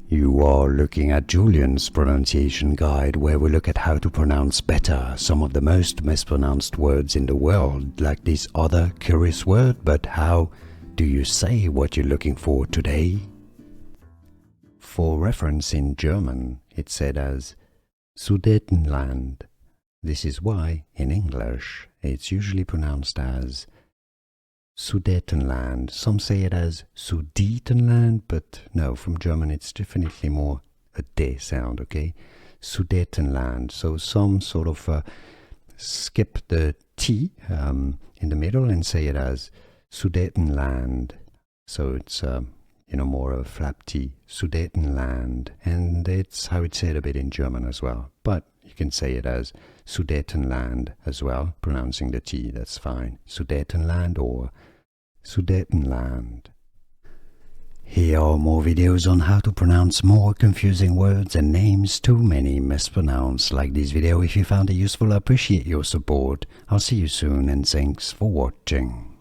You are looking at Julian's pronunciation guide, where we look at how to pronounce better some of the most mispronounced words in the world, like this other curious word. But how do you say what you're looking for today? For reference, in German, it's said as Sudetenland. This is why, in English, it's usually pronounced as Sudetenland. Some say it as Sudetenland, but no, from German it's definitely more a D sound, okay? Sudetenland. So some sort of skip the T in the middle and say it as Sudetenland. So it's, more of a flap T, Sudetenland. And it's how it's said a bit in German as well. But you can say it as Sudetenland as well, pronouncing the T, that's fine. Sudetenland or Sudetenland. Here are more videos on how to pronounce more confusing words and names too many mispronounced. Like this video if you found it useful. I appreciate your support. I'll see you soon and thanks for watching.